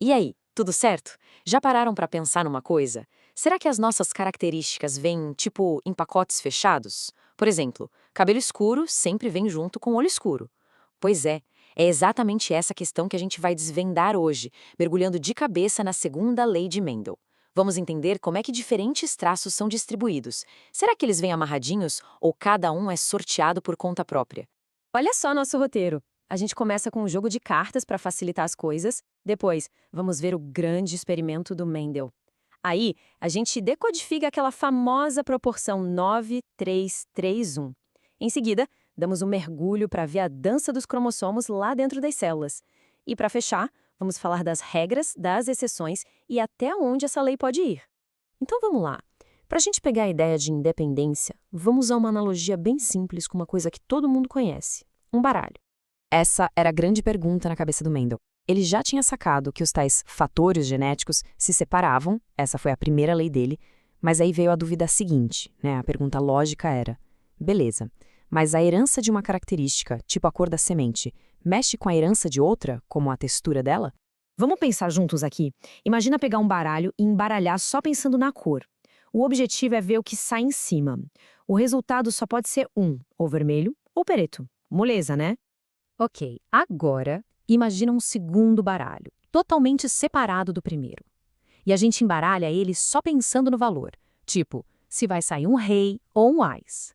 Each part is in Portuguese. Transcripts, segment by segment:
E aí, tudo certo? Já pararam para pensar numa coisa? Será que as nossas características vêm, tipo, em pacotes fechados? Por exemplo, cabelo escuro sempre vem junto com olho escuro. Pois é exatamente essa questão que a gente vai desvendar hoje, mergulhando de cabeça na segunda lei de Mendel. Vamos entender como é que diferentes traços são distribuídos. Será que eles vêm amarradinhos ou cada um é sorteado por conta própria? Olha só nosso roteiro. A gente começa com um jogo de cartas para facilitar as coisas. Depois, vamos ver o grande experimento do Mendel. Aí, a gente decodifica aquela famosa proporção 9:3:3:1. Em seguida, damos um mergulho para ver a dança dos cromossomos lá dentro das células. E para fechar, vamos falar das regras, das exceções e até onde essa lei pode ir. Então vamos lá. Para a gente pegar a ideia de independência, vamos usar uma analogia bem simples com uma coisa que todo mundo conhece: um baralho. Essa era a grande pergunta na cabeça do Mendel. Ele já tinha sacado que os tais fatores genéticos se separavam, essa foi a primeira lei dele, mas aí veio a dúvida seguinte, né? A pergunta lógica era: beleza, mas a herança de uma característica, tipo a cor da semente, mexe com a herança de outra, como a textura dela? Vamos pensar juntos aqui. Imagina pegar um baralho e embaralhar só pensando na cor. O objetivo é ver o que sai em cima. O resultado só pode ser um, ou vermelho ou preto. Moleza, né? Ok, agora imagina um segundo baralho, totalmente separado do primeiro. E a gente embaralha ele só pensando no valor, tipo, se vai sair um rei ou um ás.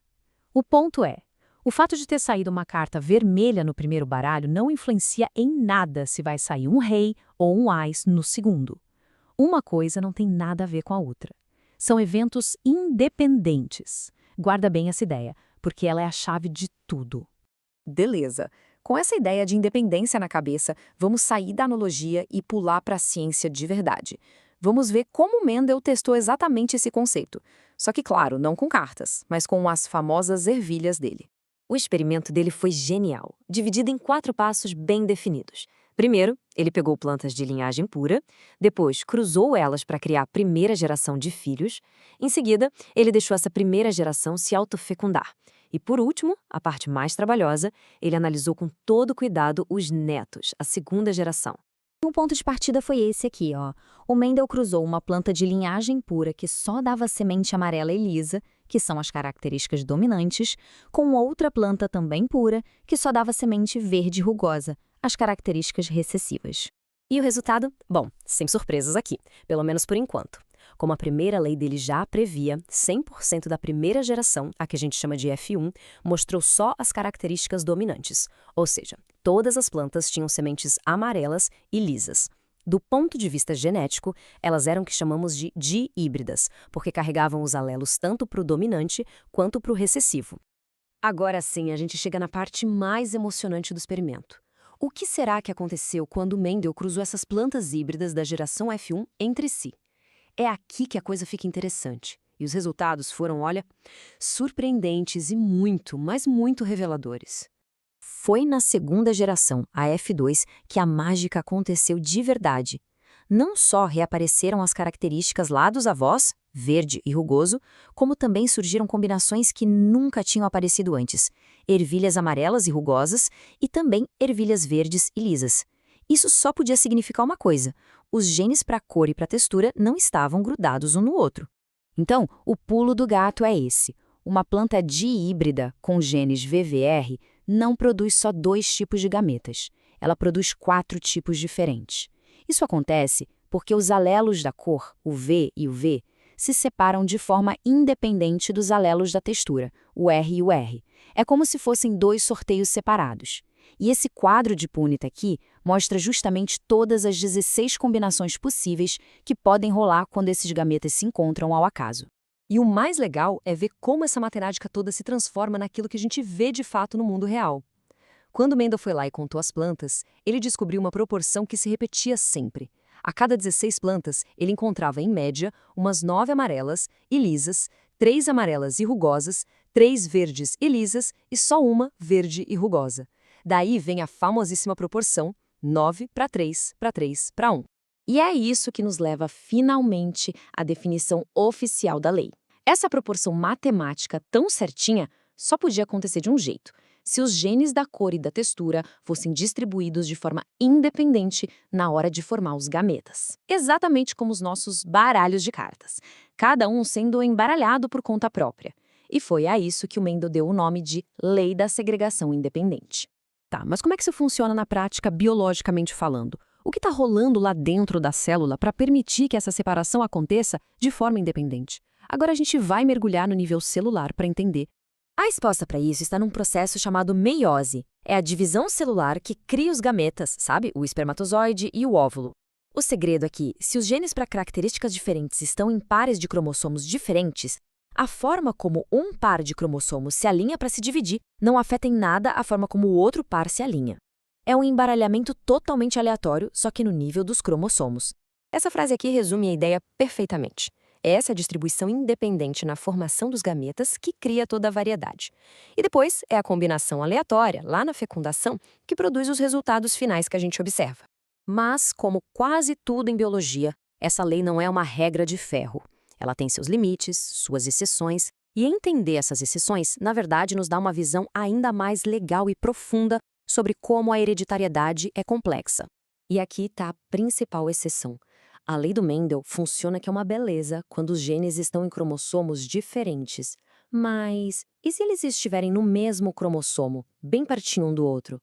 O ponto é, o fato de ter saído uma carta vermelha no primeiro baralho não influencia em nada se vai sair um rei ou um ás no segundo. Uma coisa não tem nada a ver com a outra. São eventos independentes. Guarda bem essa ideia, porque ela é a chave de tudo. Beleza. Com essa ideia de independência na cabeça, vamos sair da analogia e pular para a ciência de verdade. Vamos ver como Mendel testou exatamente esse conceito. Só que, claro, não com cartas, mas com as famosas ervilhas dele. O experimento dele foi genial, dividido em 4 passos bem definidos. Primeiro, ele pegou plantas de linhagem pura, depois cruzou elas para criar a primeira geração de filhos, em seguida, ele deixou essa primeira geração se autofecundar. E por último, a parte mais trabalhosa, ele analisou com todo cuidado os netos, a segunda geração. O ponto de partida foi esse aqui, ó. O Mendel cruzou uma planta de linhagem pura que só dava semente amarela e lisa, que são as características dominantes, com outra planta também pura, que só dava semente verde e rugosa, as características recessivas. E o resultado? Bom, sem surpresas aqui, pelo menos por enquanto. Como a primeira lei dele já previa, 100% da primeira geração, a que a gente chama de F1, mostrou só as características dominantes, ou seja, todas as plantas tinham sementes amarelas e lisas. Do ponto de vista genético, elas eram o que chamamos de dihíbridas, porque carregavam os alelos tanto para o dominante quanto para o recessivo. Agora sim, a gente chega na parte mais emocionante do experimento. O que será que aconteceu quando Mendel cruzou essas plantas híbridas da geração F1 entre si? É aqui que a coisa fica interessante. E os resultados foram, olha, surpreendentes e muito, mas muito reveladores. Foi na segunda geração, a F2, que a mágica aconteceu de verdade. Não só reapareceram as características lá dos avós, verde e rugoso, como também surgiram combinações que nunca tinham aparecido antes: ervilhas amarelas e rugosas e também ervilhas verdes e lisas. Isso só podia significar uma coisa: os genes para cor e para textura não estavam grudados um no outro. Então, o pulo do gato é esse. Uma planta dihíbrida com genes VVR não produz só 2 tipos de gametas. Ela produz 4 tipos diferentes. Isso acontece porque os alelos da cor, o V e o V, se separam de forma independente dos alelos da textura, o R e o R. É como se fossem 2 sorteios separados. E esse quadro de Punnett aqui mostra justamente todas as 16 combinações possíveis que podem rolar quando esses gametas se encontram ao acaso. E o mais legal é ver como essa matemática toda se transforma naquilo que a gente vê de fato no mundo real. Quando Mendel foi lá e contou as plantas, ele descobriu uma proporção que se repetia sempre. A cada 16 plantas, ele encontrava, em média, umas 9 amarelas e lisas, 3 amarelas e rugosas, 3 verdes e lisas e só uma verde e rugosa. Daí vem a famosíssima proporção 9:3:3:1. E é isso que nos leva finalmente à definição oficial da lei. Essa proporção matemática tão certinha só podia acontecer de um jeito: se os genes da cor e da textura fossem distribuídos de forma independente na hora de formar os gametas. Exatamente como os nossos baralhos de cartas, cada um sendo embaralhado por conta própria. E foi a isso que o Mendel deu o nome de Lei da Segregação Independente. Tá, mas como é que isso funciona na prática, biologicamente falando? O que está rolando lá dentro da célula para permitir que essa separação aconteça de forma independente? Agora a gente vai mergulhar no nível celular para entender. A resposta para isso está num processo chamado meiose. É a divisão celular que cria os gametas, sabe? O espermatozoide e o óvulo. O segredo é que, se os genes para características diferentes estão em pares de cromossomos diferentes, a forma como um par de cromossomos se alinha para se dividir não afeta em nada a forma como o outro par se alinha. É um embaralhamento totalmente aleatório, só que no nível dos cromossomos. Essa frase aqui resume a ideia perfeitamente. É essa distribuição independente na formação dos gametas que cria toda a variedade. E depois é a combinação aleatória, lá na fecundação, que produz os resultados finais que a gente observa. Mas, como quase tudo em biologia, essa lei não é uma regra de ferro. Ela tem seus limites, suas exceções, e entender essas exceções, na verdade, nos dá uma visão ainda mais legal e profunda sobre como a hereditariedade é complexa. E aqui está a principal exceção. A lei do Mendel funciona que é uma beleza quando os genes estão em cromossomos diferentes. Mas e se eles estiverem no mesmo cromossomo, bem pertinho um do outro?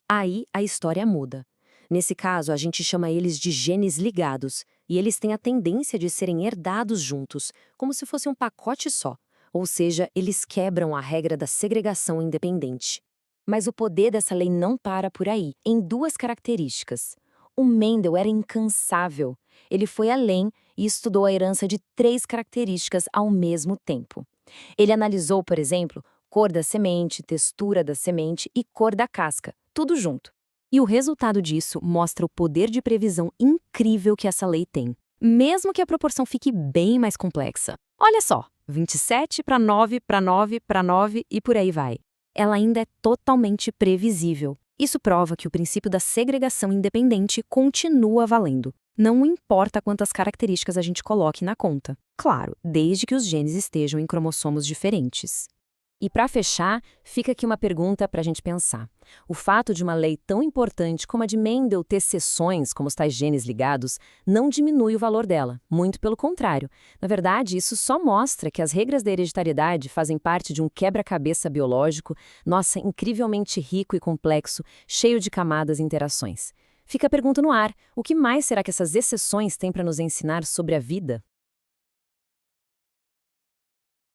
Aí a história muda. Nesse caso, a gente chama eles de genes ligados, e eles têm a tendência de serem herdados juntos, como se fosse um pacote só. Ou seja, eles quebram a regra da segregação independente. Mas o poder dessa lei não para por aí, em duas características. O Mendel era incansável. Ele foi além e estudou a herança de 3 características ao mesmo tempo. Ele analisou, por exemplo, cor da semente, textura da semente e cor da casca, tudo junto. E o resultado disso mostra o poder de previsão incrível que essa lei tem, mesmo que a proporção fique bem mais complexa. Olha só, 27 para 9 para 9 para 9 e por aí vai. Ela ainda é totalmente previsível. Isso prova que o princípio da segregação independente continua valendo. Não importa quantas características a gente coloque na conta. Claro, desde que os genes estejam em cromossomos diferentes. E para fechar, fica aqui uma pergunta para a gente pensar. O fato de uma lei tão importante como a de Mendel ter seções, como os tais genes ligados, não diminui o valor dela. Muito pelo contrário. Na verdade, isso só mostra que as regras da hereditariedade fazem parte de um quebra-cabeça biológico, nossa, incrivelmente rico e complexo, cheio de camadas e interações. Fica a pergunta no ar: o que mais será que essas exceções têm para nos ensinar sobre a vida?